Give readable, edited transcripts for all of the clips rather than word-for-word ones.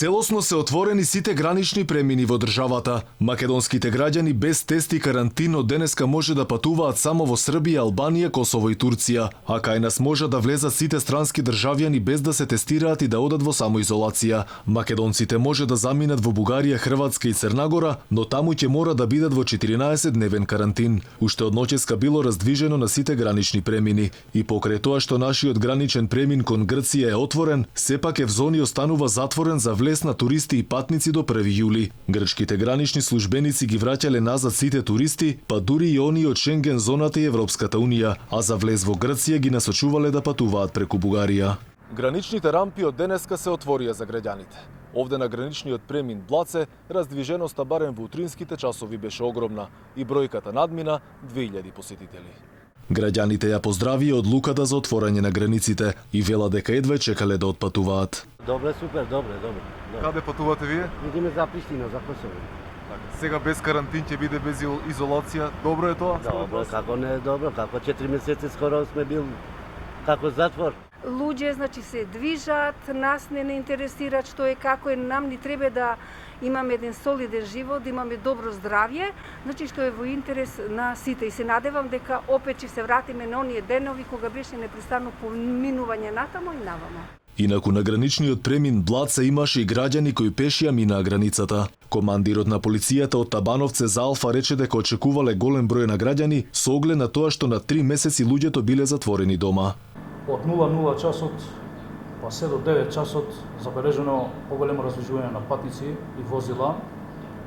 Целосно се отворени сите гранични премини во државата. Македонските граѓани без тест и карантин од денеска може да патуваат само во Србија, Албанија, Косово и Турција, а кај нас може да влезат сите странски државјани без да се тестираат и да одат во самоизолација. Македонците може да заминат во Бугарија, Хрватска и Црнагора, но таму ќе мора да бидат во 14-дневен карантин. Уште од ноќеска било раздвижено на сите гранични премини и покрај тоа што нашиот граничен премин кон Грција е отворен, сепак Евзони останува затворен за влез на туристи и патници до 1 јули. Грчките гранични службеници ги враќале назад сите туристи, па дури и оние од Шенген зоната и Европската унија, а за влез во Грција ги насочувале да патуваат преку Бугарија. Граничните рампи од денеска се отворија за граѓаните. Овде на граничниот премин Блаце раздвиженоста барем во утринските часови беше огромна и бројката надмина 2000 посетители. Граѓаните ја поздравија одлуката за отворање на границите и вела дека едва чекале да отпатуваат. Добре, супер, добре. Каде патувате вие? Идеме за Приштина, за Косово. Сега без карантин ќе биде без изолација. Добро е тоа? Добро, како не е добро, како 4 месеци скоро сме бил како затвор. Луѓе, значи, се движат, нас не интересира што е, како е, нам ни треба да имаме еден солиден живот, да имаме добро здравје, значи што е во интерес на сите. И се надевам дека опет ќе се вратиме на оние денови кога беше непрестанно поминување натамо и навамо. Инаку на граничниот премин Блаце имаше и граѓани кои пешија минаа границата. Командирот на полицијата од Табановце за Алфа рече дека очекувале голем број на граѓани со оглед на тоа што на 3 месеци луѓето биле затворени дома. Од 00 часот па се до 9 часот забележено поголемо раздвижување на патници и возила,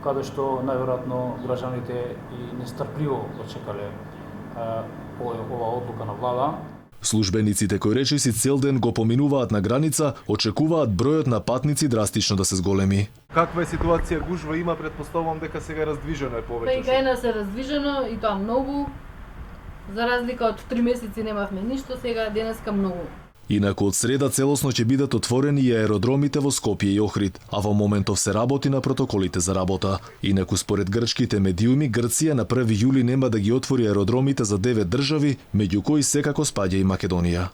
каде што најверојатно граѓаните и нестрпливо очекале ова одлука на влада. Службениците кои речиси цел ден го поминуваат на граница, очекуваат бројот на патници драстично да се зголеми. Каква е ситуација? Гужва има, претпоставувам дека сега раздвижено е повеќе. Па и кај нас е раздвижено и тоа многу. За разлика од 3 месеци немавме ништо, сега денеска многу. Инаку од среда целосно ќе бидат отворени и аеродромите во Скопје и Охрид, а во моментов се работи на протоколите за работа. Инаку според грчките медиуми, Грција на 1 јули нема да ги отвори аеродромите за 9 држави, меѓу кои секако спаѓа и Македонија.